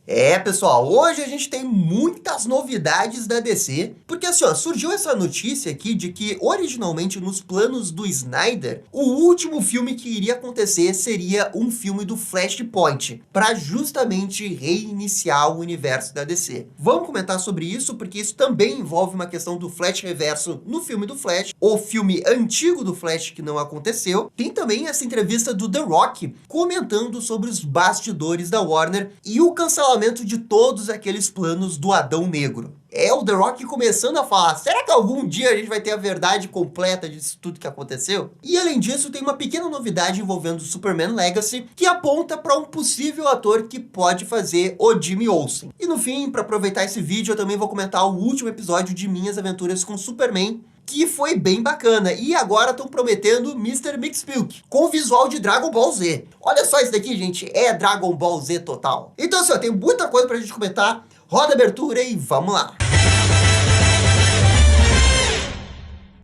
É, pessoal, hoje a gente tem muitas novidades da DC, porque assim, ó, surgiu essa notícia aqui de que originalmente nos planos do Snyder, o último filme que iria acontecer seria um filme do Flashpoint, para justamente reiniciar o universo da DC. Vamos comentar sobre isso, porque isso também envolve uma questão do Flash Reverso no filme do Flash, o filme antigo do Flash que não aconteceu. Tem também essa entrevista do The Rock comentando sobre os bastidores da Warner e o cancelamento de todos aqueles planos do Adão Negro. É o The Rock começando a falar, será que algum dia a gente vai ter a verdade completa disso tudo que aconteceu? E além disso, tem uma pequena novidade envolvendo o Superman Legacy, que aponta para um possível ator que pode fazer o Jimmy Olsen. E no fim, para aproveitar esse vídeo, eu também vou comentar o último episódio de Minhas Aventuras com Superman, que foi bem bacana. E agora estão prometendo Mr. Mxyzptlk, com visual de Dragon Ball Z. Olha só isso daqui, gente, é Dragon Ball Z total. Então assim, ó, tem muita coisa pra gente comentar. Roda a abertura e vamos lá.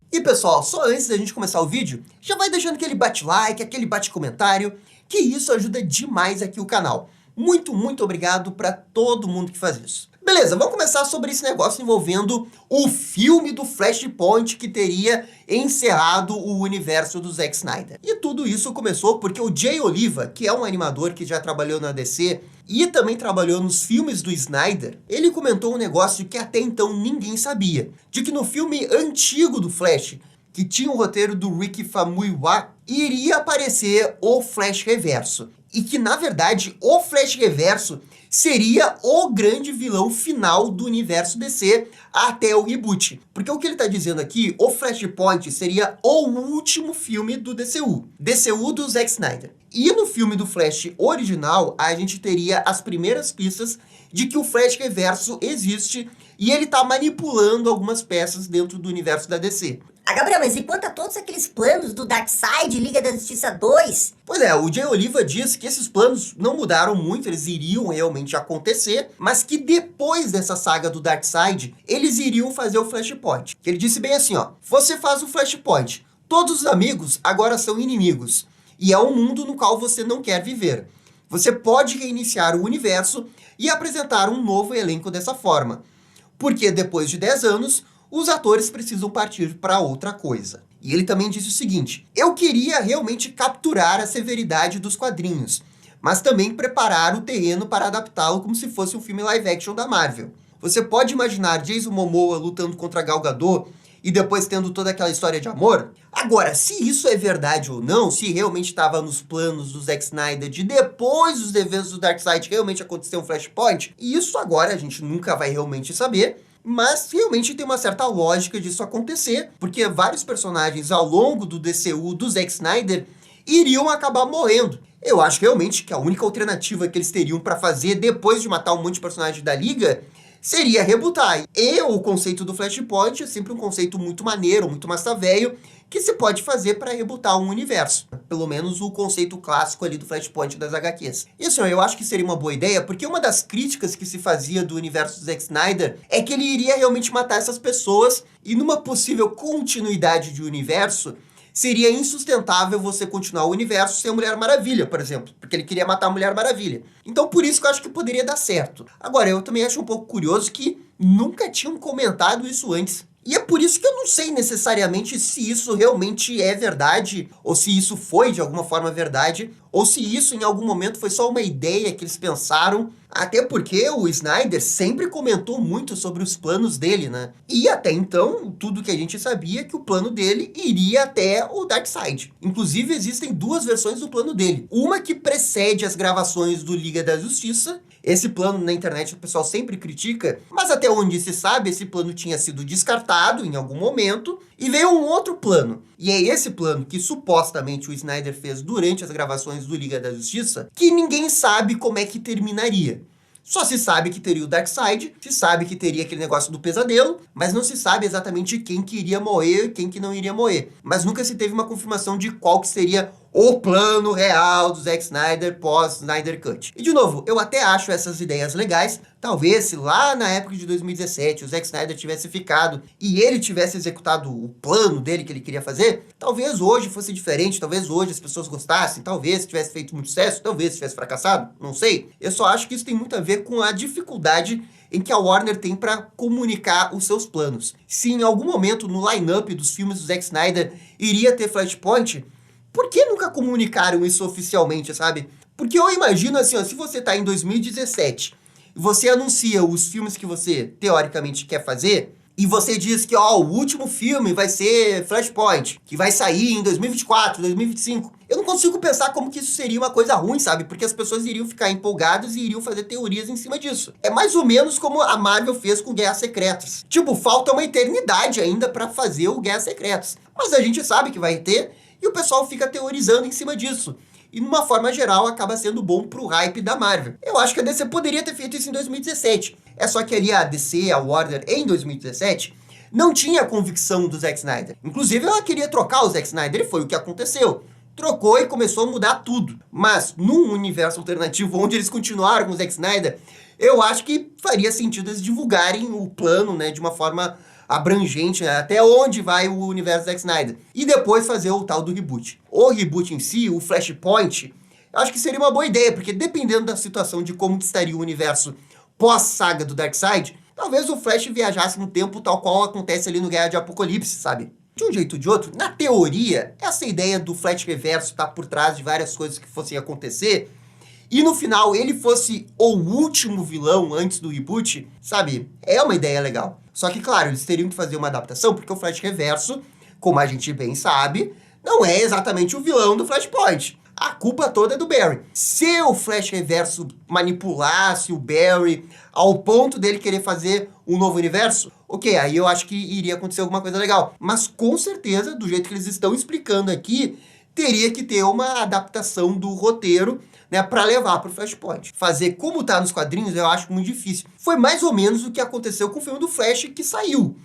E pessoal, só antes da gente começar o vídeo, já vai deixando aquele bate-like, aquele bate-comentário, que isso ajuda demais aqui o canal. Muito obrigado para todo mundo que faz isso. Beleza, vamos começar sobre esse negócio envolvendo o filme do Flashpoint que teria encerrado o universo do Zack Snyder. E tudo isso começou porque o Jay Oliva, que é um animador que já trabalhou na DC e também trabalhou nos filmes do Snyder, ele comentou um negócio que até então ninguém sabia, de que no filme antigo do Flash, que tinha o roteiro do Rick Famuyiwa, iria aparecer o Flash Reverso. E que, na verdade, o Flash Reverso seria o grande vilão final do universo DC até o reboot. Porque o que ele está dizendo aqui, o Flashpoint seria o último filme do DCU do Zack Snyder. E no filme do Flash original, a gente teria as primeiras pistas de que o Flash Reverso existe e ele está manipulando algumas peças dentro do universo da DC. Gabriel, mas e quanto a todos aqueles planos do Darkseid, Liga da Justiça 2? Pois é, o Jay Oliva diz que esses planos não mudaram muito, eles iriam realmente acontecer, mas que depois dessa saga do Darkseid, eles iriam fazer o Flashpoint. Ele disse bem assim, ó, você faz o Flashpoint, todos os amigos agora são inimigos, e é um mundo no qual você não quer viver. Você pode reiniciar o universo e apresentar um novo elenco dessa forma, porque depois de 10 anos, os atores precisam partir para outra coisa. E ele também disse o seguinte, eu queria realmente capturar a severidade dos quadrinhos, mas também preparar o terreno para adaptá-lo como se fosse um filme live action da Marvel. Você pode imaginar Jason Momoa lutando contra Gal Gadot e depois tendo toda aquela história de amor? Agora, se isso é verdade ou não, se realmente estava nos planos do Zack Snyder de depois dos eventos do Darkseid realmente acontecer um Flashpoint, isso agora a gente nunca vai realmente saber, mas realmente tem uma certa lógica disso acontecer, porque vários personagens ao longo do DCU do Zack Snyder iriam acabar morrendo. Eu acho realmente que a única alternativa que eles teriam para fazer depois de matar um monte de personagens da Liga seria rebootar. E o conceito do Flashpoint é sempre um conceito muito maneiro, muito massa velho, que se pode fazer para rebootar um universo. Pelo menos o conceito clássico ali do Flashpoint das HQs. Isso eu acho que seria uma boa ideia, porque uma das críticas que se fazia do universo do Zack Snyder é que ele iria realmente matar essas pessoas e numa possível continuidade de universo, seria insustentável você continuar o universo sem a Mulher Maravilha, por exemplo, porque ele queria matar a Mulher Maravilha. Então por isso que eu acho que poderia dar certo. Agora, eu também acho um pouco curioso que nunca tinham comentado isso antes. E é por isso que eu não sei necessariamente se isso realmente é verdade, ou se isso foi de alguma forma verdade, ou se isso em algum momento foi só uma ideia que eles pensaram, até porque o Snyder sempre comentou muito sobre os planos dele, né? E até então, tudo que a gente sabia é que o plano dele iria até o Darkseid. Inclusive, existem duas versões do plano dele. Uma que precede as gravações do Liga da Justiça. Esse plano na internet o pessoal sempre critica, mas até onde se sabe, esse plano tinha sido descartado em algum momento e veio um outro plano. E é esse plano que supostamente o Snyder fez durante as gravações do Liga da Justiça, que ninguém sabe como é que terminaria. Só se sabe que teria o Darkseid, se sabe que teria aquele negócio do pesadelo, mas não se sabe exatamente quem que iria morrer e quem que não iria morrer. Mas nunca se teve uma confirmação de qual que seria o plano real do Zack Snyder pós-Snyder Cut. E de novo, eu até acho essas ideias legais. Talvez se lá na época de 2017 o Zack Snyder tivesse ficado e ele tivesse executado o plano dele que ele queria fazer, talvez hoje fosse diferente, talvez hoje as pessoas gostassem, talvez tivesse feito muito sucesso, talvez tivesse fracassado, não sei. Eu só acho que isso tem muito a ver com a dificuldade em que a Warner tem para comunicar os seus planos. Se em algum momento no line-up dos filmes do Zack Snyder iria ter Flashpoint, por que nunca comunicaram isso oficialmente, sabe? Porque eu imagino assim, ó, se você tá em 2017 e você anuncia os filmes que você teoricamente quer fazer, e você diz que ó, o último filme vai ser Flashpoint, que vai sair em 2024, 2025. Eu não consigo pensar como que isso seria uma coisa ruim, sabe? Porque as pessoas iriam ficar empolgadas e iriam fazer teorias em cima disso. É mais ou menos como a Marvel fez com Guerras Secretas. Tipo, falta uma eternidade ainda pra fazer o Guerras Secretas. Mas a gente sabe que vai ter e o pessoal fica teorizando em cima disso. E, numa forma geral, acaba sendo bom pro hype da Marvel. Eu acho que a DC poderia ter feito isso em 2017. É só que ali a DC, a Warner, em 2017, não tinha a convicção do Zack Snyder. Inclusive, ela queria trocar o Zack Snyder e foi o que aconteceu. Trocou e começou a mudar tudo. Mas, num universo alternativo onde eles continuaram com o Zack Snyder, eu acho que faria sentido eles divulgarem o plano, né, de uma forma abrangente, né, até onde vai o universo Zack Snyder. E depois fazer o tal do reboot. O reboot em si, o Flashpoint, eu acho que seria uma boa ideia, porque dependendo da situação de como estaria o universo pós-saga do Darkseid, talvez o Flash viajasse no tempo tal qual acontece ali no Guerra de Apocalipse, sabe? De um jeito ou de outro, na teoria, essa ideia do Flash Reverso tá por trás de várias coisas que fossem acontecer, e no final ele fosse o último vilão antes do reboot, sabe? É uma ideia legal. Só que, claro, eles teriam que fazer uma adaptação, porque o Flash Reverso, como a gente bem sabe, não é exatamente o vilão do Flashpoint. A culpa toda é do Barry. Se o Flash Reverso manipulasse o Barry ao ponto dele querer fazer um novo universo, ok, aí eu acho que iria acontecer alguma coisa legal. Mas com certeza, do jeito que eles estão explicando aqui, teria que ter uma adaptação do roteiro, né, para levar pro Flashpoint. Fazer como tá nos quadrinhos eu acho muito difícil. Foi mais ou menos o que aconteceu com o filme do Flash que saiu,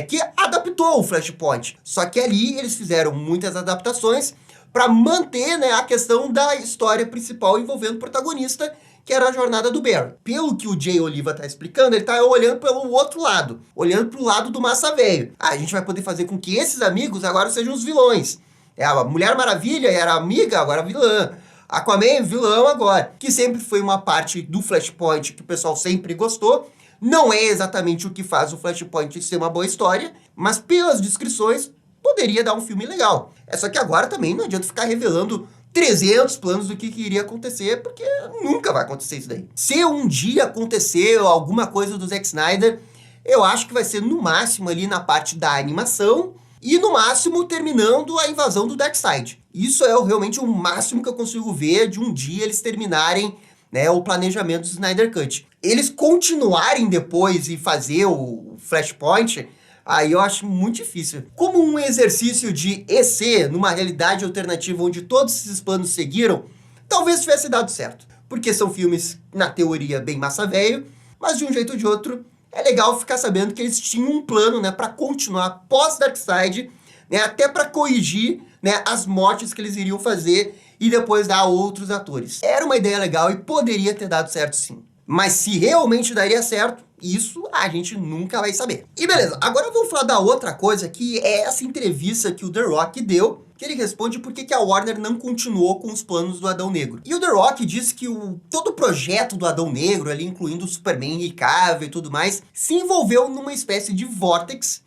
que adaptou o Flashpoint. Só que ali eles fizeram muitas adaptações para manter, né, a questão da história principal envolvendo o protagonista, que era a jornada do Barry. Pelo que o Jay Oliva tá explicando, ele tá olhando pelo outro lado, olhando pro lado do Massa Velho. A gente vai poder fazer com que esses amigos agora sejam os vilões. A Mulher Maravilha era amiga, agora vilã. Aquaman, vilão agora. Que sempre foi uma parte do Flashpoint que o pessoal sempre gostou. Não é exatamente o que faz o Flashpoint ser uma boa história, mas pelas descrições, poderia dar um filme legal. É só que agora também não adianta ficar revelando 300 planos do que iria acontecer, porque nunca vai acontecer isso daí. Se um dia acontecer alguma coisa do Zack Snyder, eu acho que vai ser no máximo ali na parte da animação, e no máximo terminando a invasão do Darkseid. Isso é realmente o máximo que eu consigo ver de um dia eles terminarem, né, o planejamento do Snyder Cut. Eles continuarem depois e fazer o Flashpoint, aí eu acho muito difícil. Como um exercício de EC numa realidade alternativa onde todos esses planos seguiram, talvez tivesse dado certo. Porque são filmes, na teoria, bem massa velho, mas de um jeito ou de outro, é legal ficar sabendo que eles tinham um plano, né, para continuar pós-Darkseid, né, até para corrigir, né, as mortes que eles iriam fazer e depois dar a outros atores. Era uma ideia legal e poderia ter dado certo sim. Mas se realmente daria certo, isso a gente nunca vai saber. E beleza, agora vamos falar da outra coisa, que é essa entrevista que o The Rock deu, que ele responde por que a Warner não continuou com os planos do Adão Negro. E o The Rock disse que todo o projeto do Adão Negro, ali incluindo o Superman Henry Cavill e tudo mais, se envolveu numa espécie de vórtex,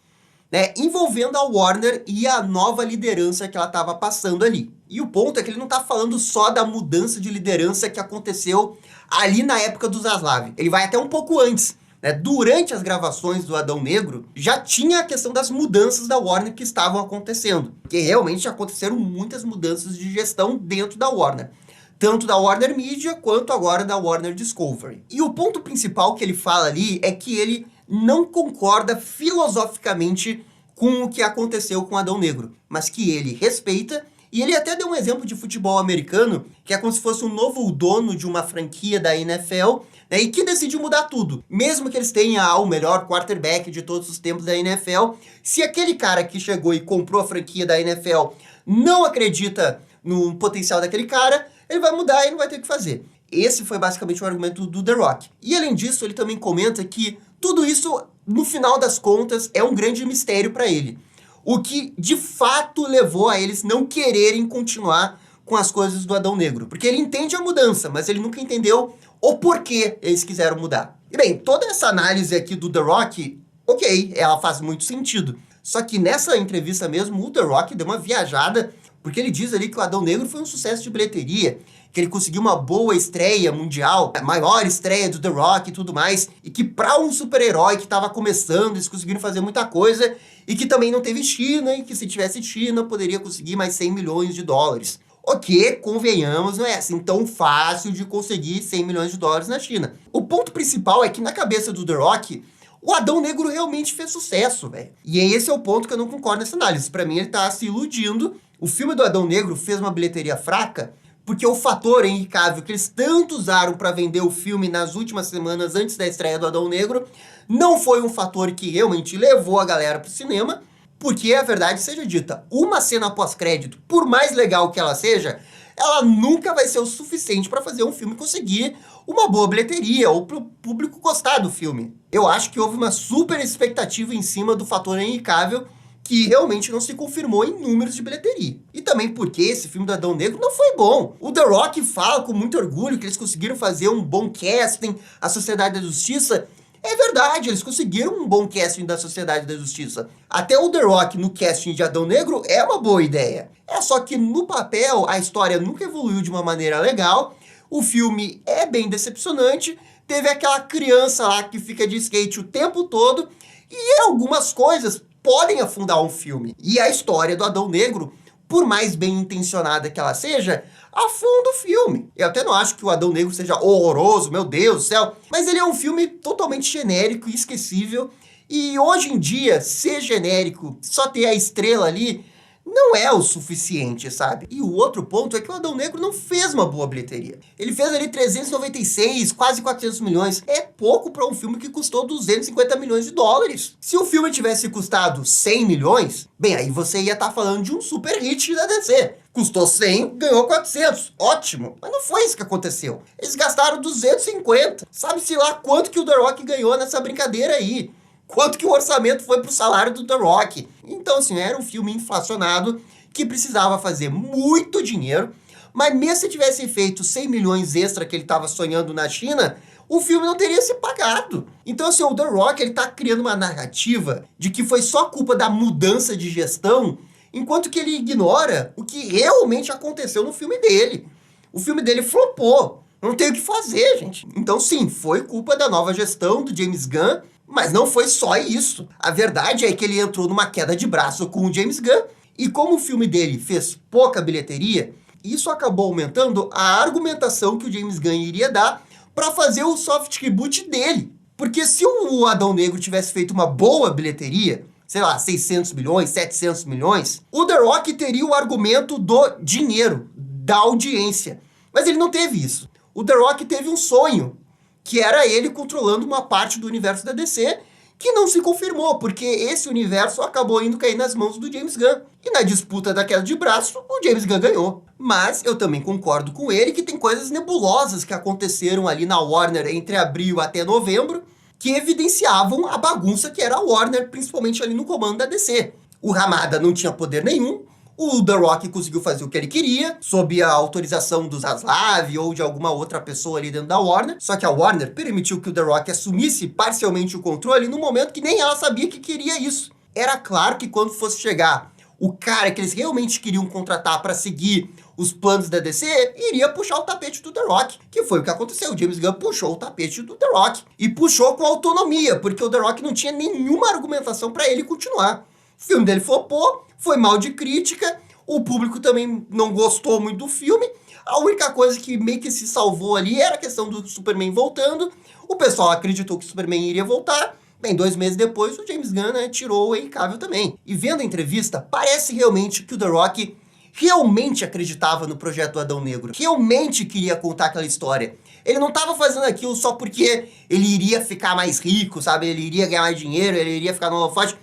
né, envolvendo a Warner e a nova liderança que ela estava passando ali. E o ponto é que ele não está falando só da mudança de liderança que aconteceu ali na época do Zaslav. Ele vai até um pouco antes. Né? Durante as gravações do Adão Negro, já tinha a questão das mudanças da Warner que estavam acontecendo. Porque realmente aconteceram muitas mudanças de gestão dentro da Warner. Tanto da Warner Media, quanto agora da Warner Discovery. E o ponto principal que ele fala ali é que ele não concorda filosoficamente com o que aconteceu com Adão Negro, mas que ele respeita. E ele até deu um exemplo de futebol americano, que é como se fosse um novo dono de uma franquia da NFL, né, e que decidiu mudar tudo. Mesmo que eles tenham o melhor quarterback de todos os tempos da NFL, se aquele cara que chegou e comprou a franquia da NFL não acredita no potencial daquele cara, ele vai mudar e não vai ter o que fazer. Esse foi basicamente o argumento do The Rock. E além disso, ele também comenta que tudo isso, no final das contas, é um grande mistério para ele. O que, de fato, levou a eles não quererem continuar com as coisas do Adão Negro. Porque ele entende a mudança, mas ele nunca entendeu o porquê eles quiseram mudar. E bem, toda essa análise aqui do The Rock, ok, ela faz muito sentido. Só que nessa entrevista mesmo, o The Rock deu uma viajada, porque ele diz ali que o Adão Negro foi um sucesso de bilheteria, que ele conseguiu uma boa estreia mundial, a maior estreia do The Rock e tudo mais, e que para um super-herói que estava começando, eles conseguiram fazer muita coisa, e que também não teve China, e que se tivesse China, poderia conseguir mais 100 milhões de dólares. O que, convenhamos, não é assim tão fácil de conseguir 100 milhões de dólares na China. O ponto principal é que na cabeça do The Rock, o Adão Negro realmente fez sucesso, velho. E esse é o ponto que eu não concordo nessa análise. Pra mim, ele tá se iludindo. O filme do Adão Negro fez uma bilheteria fraca porque o fator Henry Cavill que eles tanto usaram para vender o filme nas últimas semanas antes da estreia do Adão Negro não foi um fator que realmente levou a galera pro cinema, porque a verdade seja dita, uma cena pós-crédito, por mais legal que ela seja, ela nunca vai ser o suficiente para fazer um filme conseguir uma boa bilheteria ou pro público gostar do filme. Eu acho que houve uma super expectativa em cima do fator Henry Cavill que realmente não se confirmou em números de bilheteria. E também porque esse filme do Adão Negro não foi bom. O The Rock fala com muito orgulho que eles conseguiram fazer um bom casting, a Sociedade da Justiça. É verdade, eles conseguiram um bom casting da Sociedade da Justiça. Até o The Rock no casting de Adão Negro é uma boa ideia. É só que no papel a história nunca evoluiu de uma maneira legal, o filme é bem decepcionante, teve aquela criança lá que fica de skate o tempo todo, e algumas coisas podem afundar um filme. E a história do Adão Negro, por mais bem intencionada que ela seja, afunda o filme. Eu até não acho que o Adão Negro seja horroroso, meu Deus do céu, mas ele é um filme totalmente genérico e esquecível, e hoje em dia, ser genérico, só ter a estrela ali, não é o suficiente, sabe? E o outro ponto é que o Adão Negro não fez uma boa bilheteria. Ele fez ali 396, quase 400 milhões. É pouco para um filme que custou 250 milhões de dólares. Se o filme tivesse custado 100 milhões, bem, aí você ia estar falando de um super hit da DC. Custou 100, ganhou 400. Ótimo. Mas não foi isso que aconteceu. Eles gastaram 250. Sabe-se lá quanto que o The Rock ganhou nessa brincadeira aí. Quanto que o orçamento foi pro salário do The Rock. Então, assim, era um filme inflacionado que precisava fazer muito dinheiro, mas mesmo se tivesse feito 100 milhões extra que ele estava sonhando na China, o filme não teria se pagado. Então, assim, o The Rock, ele tá criando uma narrativa de que foi só culpa da mudança de gestão, enquanto que ele ignora o que realmente aconteceu no filme dele. O filme dele flopou. Não tem o que fazer, gente. Então, sim, foi culpa da nova gestão do James Gunn, mas não foi só isso. A verdade é que ele entrou numa queda de braço com o James Gunn, e como o filme dele fez pouca bilheteria, isso acabou aumentando a argumentação que o James Gunn iria dar para fazer o soft reboot dele. Porque se o Adão Negro tivesse feito uma boa bilheteria, sei lá, 600 milhões, 700 milhões, o The Rock teria o argumento do dinheiro, da audiência. Mas ele não teve isso. O The Rock teve um sonho, que era ele controlando uma parte do universo da DC, que não se confirmou, porque esse universo acabou indo cair nas mãos do James Gunn. E na disputa da queda de braço, o James Gunn ganhou. Mas eu também concordo com ele que tem coisas nebulosas que aconteceram ali na Warner entre abril até novembro, que evidenciavam a bagunça que era a Warner, principalmente ali no comando da DC. O Hamada não tinha poder nenhum, o The Rock conseguiu fazer o que ele queria, sob a autorização do Zaslav ou de alguma outra pessoa ali dentro da Warner. Só que a Warner permitiu que o The Rock assumisse parcialmente o controle no momento que nem ela sabia que queria isso. Era claro que quando fosse chegar o cara que eles realmente queriam contratar para seguir os planos da DC, iria puxar o tapete do The Rock, que foi o que aconteceu. O James Gunn puxou o tapete do The Rock. E puxou com autonomia, porque o The Rock não tinha nenhuma argumentação para ele continuar. O filme dele flopou, foi mal de crítica, o público também não gostou muito do filme. A única coisa que meio que se salvou ali era a questão do Superman voltando. O pessoal acreditou que o Superman iria voltar. Bem, 2 meses depois, o James Gunn, né, tirou o Henry Cavill também. E vendo a entrevista, parece realmente que o The Rock realmente acreditava no projeto do Adão Negro. Realmente queria contar aquela história. Ele não estava fazendo aquilo só porque ele iria ficar mais rico, sabe? Ele iria ganhar mais dinheiro, ele iria ficar no holofote.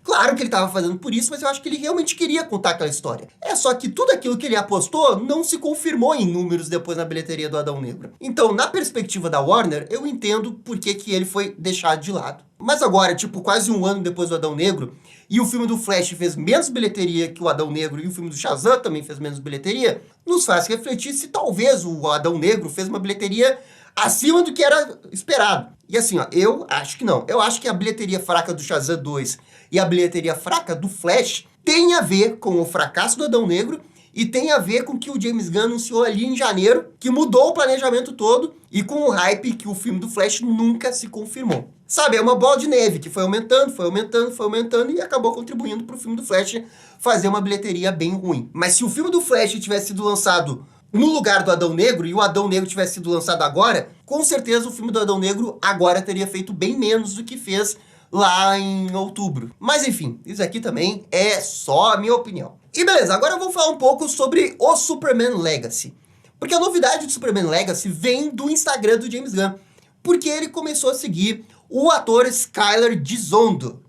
Claro que ele estava fazendo por isso, mas eu acho que ele realmente queria contar aquela história. É só que tudo aquilo que ele apostou não se confirmou em números depois na bilheteria do Adão Negro. Então, na perspectiva da Warner, eu entendo por que ele foi deixado de lado. Mas agora, tipo, quase um ano depois do Adão Negro, e o filme do Flash fez menos bilheteria que o Adão Negro, e o filme do Shazam também fez menos bilheteria, nos faz refletir se talvez o Adão Negro fez uma bilheteria acima do que era esperado. E assim, ó, eu acho que não. Eu acho que a bilheteria fraca do Shazam 2 e a bilheteria fraca do Flash tem a ver com o fracasso do Adão Negro e tem a ver com o que o James Gunn anunciou ali em janeiro, que mudou o planejamento todo e com o hype que o filme do Flash nunca se confirmou. Sabe, é uma bola de neve que foi aumentando e acabou contribuindo para o filme do Flash fazer uma bilheteria bem ruim. Mas se o filme do Flash tivesse sido lançado no lugar do Adão Negro, e o Adão Negro tivesse sido lançado agora, com certeza o filme do Adão Negro agora teria feito bem menos do que fez lá em outubro. Mas enfim, isso aqui também é só a minha opinião. E beleza, agora eu vou falar um pouco sobre o Superman Legacy. Porque a novidade do Superman Legacy vem do Instagram do James Gunn. Porque ele começou a seguir o ator Skyler Gisondo.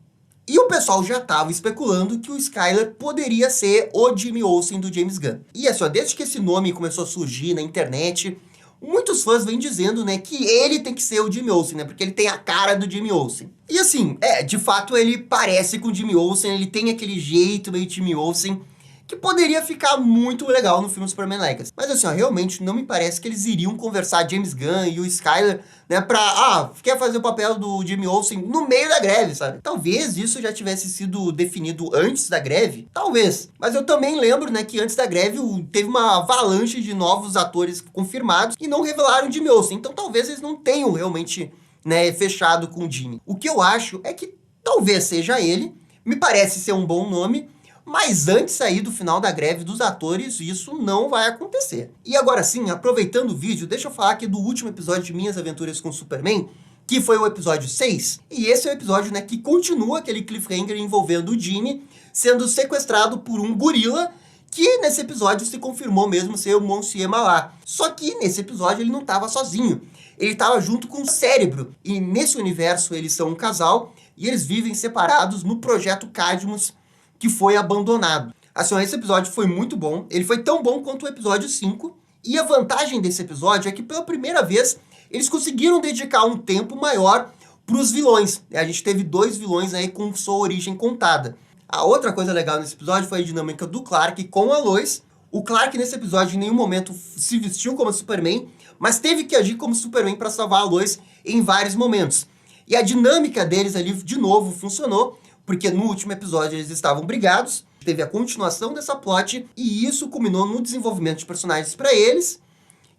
E o pessoal já estava especulando que o Skyler poderia ser o Jimmy Olsen do James Gunn. E é só, desde que esse nome começou a surgir na internet, muitos fãs vêm dizendo, né, que ele tem que ser o Jimmy Olsen, né, porque ele tem a cara do Jimmy Olsen. E assim, de fato ele parece com o Jimmy Olsen, ele tem aquele jeito meio Jimmy Olsen, que poderia ficar muito legal no filme Superman Legacy. Mas assim, ó, realmente não me parece que eles iriam conversar James Gunn e o Skyler, né, quer fazer o papel do Jimmy Olsen no meio da greve, sabe? Talvez isso já tivesse sido definido antes da greve, talvez. Mas eu também lembro, né, que antes da greve teve uma avalanche de novos atores confirmados e não revelaram Jimmy Olsen. Então talvez eles não tenham realmente, né, fechado com o Jimmy. O que eu acho é que talvez seja ele, me parece ser um bom nome, mas antes de sair do final da greve dos atores, isso não vai acontecer. E agora sim, aproveitando o vídeo, deixa eu falar aqui do último episódio de Minhas Aventuras com Superman, que foi o episódio 6. E esse é o episódio, né, que continua aquele cliffhanger envolvendo o Jimmy sendo sequestrado por um gorila, que nesse episódio se confirmou mesmo ser o Monsieur Mallah. Só que nesse episódio ele não estava sozinho. Ele estava junto com o Cérebro. E nesse universo eles são um casal e eles vivem separados no projeto Cadmus, que foi abandonado. Assim, esse episódio foi muito bom. Ele foi tão bom quanto o episódio 5. E a vantagem desse episódio é que pela primeira vez eles conseguiram dedicar um tempo maior para os vilões. A gente teve 2 vilões aí com sua origem contada. A outra coisa legal nesse episódio foi a dinâmica do Clark com a Lois. O Clark nesse episódio em nenhum momento se vestiu como Superman, mas teve que agir como Superman para salvar a Lois em vários momentos. E a dinâmica deles ali de novo funcionou, porque no último episódio eles estavam brigados, teve a continuação dessa plot, e isso culminou no desenvolvimento de personagens para eles,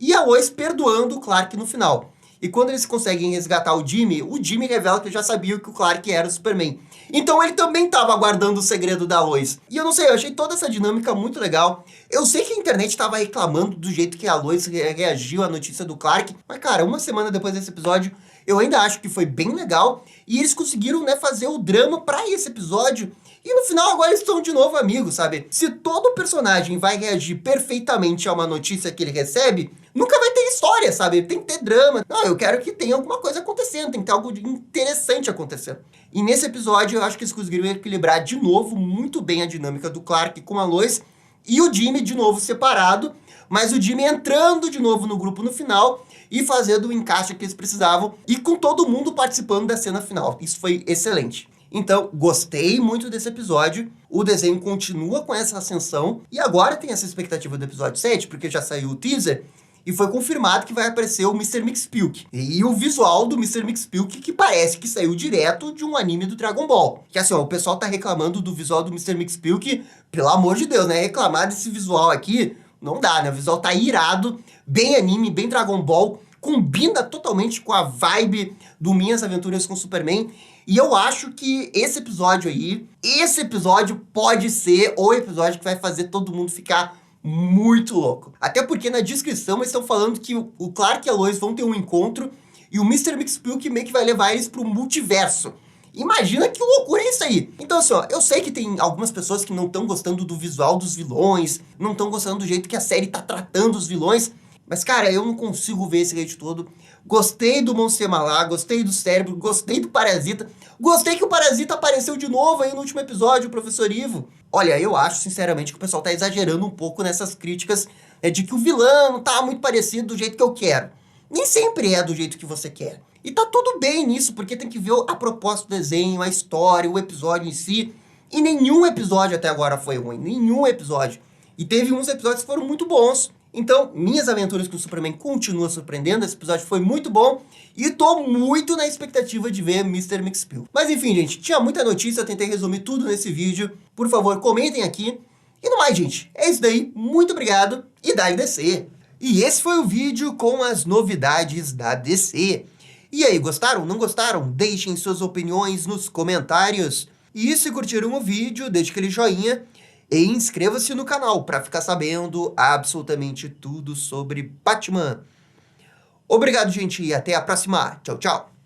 e a Lois perdoando o Clark no final. E quando eles conseguem resgatar o Jimmy revela que já sabia que o Clark era o Superman. Então ele também estava guardando o segredo da Lois. E eu não sei, eu achei toda essa dinâmica muito legal. Eu sei que a internet estava reclamando do jeito que a Lois reagiu à notícia do Clark, mas cara, uma semana depois desse episódio, eu ainda acho que foi bem legal, e eles conseguiram, né, fazer o drama para esse episódio, e no final agora eles estão de novo amigos, sabe? Se todo personagem vai reagir perfeitamente a uma notícia que ele recebe, nunca vai ter história, sabe? Tem que ter drama. Não, eu quero que tenha alguma coisa acontecendo, tem que ter algo de interessante acontecendo. E nesse episódio eu acho que eles conseguiram equilibrar de novo muito bem a dinâmica do Clark com a Lois, e o Jimmy de novo separado, mas o Jimmy entrando de novo no grupo no final e fazendo o encaixe que eles precisavam, e com todo mundo participando da cena final. Isso foi excelente. Então, gostei muito desse episódio, o desenho continua com essa ascensão, e agora tem essa expectativa do episódio 7, porque já saiu o teaser, e foi confirmado que vai aparecer o Mr. Mxyzptlk. E o visual do Mr. Mxyzptlk que parece que saiu direto de um anime do Dragon Ball. Que assim, ó, o pessoal tá reclamando do visual do Mr. Mxyzptlk, pelo amor de Deus, né? Reclamar desse visual aqui não dá, né? O visual tá irado, bem anime, bem Dragon Ball, combina totalmente com a vibe do Minhas Aventuras com Superman. E eu acho que esse episódio pode ser o episódio que vai fazer todo mundo ficar muito louco. Até porque na descrição eles estão falando que o Clark e a Lois vão ter um encontro e o Mr. Mxyzptlk meio que vai levar eles pro multiverso. Imagina que loucura é isso aí. Então assim, ó, eu sei que tem algumas pessoas que não estão gostando do visual dos vilões, não estão gostando do jeito que a série tá tratando os vilões. Mas, cara, eu não consigo ver esse hate todo. Gostei do Monstro Malá, gostei do Cérebro, gostei do Parasita. Gostei que o Parasita apareceu de novo aí no último episódio, o Professor Ivo. Olha, eu acho, sinceramente, que o pessoal tá exagerando um pouco nessas críticas, né, de que o vilão não tá muito parecido do jeito que eu quero. Nem sempre é do jeito que você quer. E tá tudo bem nisso, porque tem que ver a proposta do desenho, a história, o episódio em si. E nenhum episódio até agora foi ruim, nenhum episódio. E teve uns episódios que foram muito bons. Então, Minhas Aventuras com o Superman continua surpreendendo, esse episódio foi muito bom e tô muito na expectativa de ver Mr. Mixpill. Mas enfim, gente, tinha muita notícia, eu tentei resumir tudo nesse vídeo. Por favor, comentem aqui. E no mais, gente, é isso daí, muito obrigado e dá DC. E esse foi o vídeo com as novidades da DC. E aí, gostaram? Não gostaram? Deixem suas opiniões nos comentários. E se curtiram o vídeo, deixe aquele joinha. E inscreva-se no canal para ficar sabendo absolutamente tudo sobre Batman. Obrigado, gente, e até a próxima. Tchau, tchau.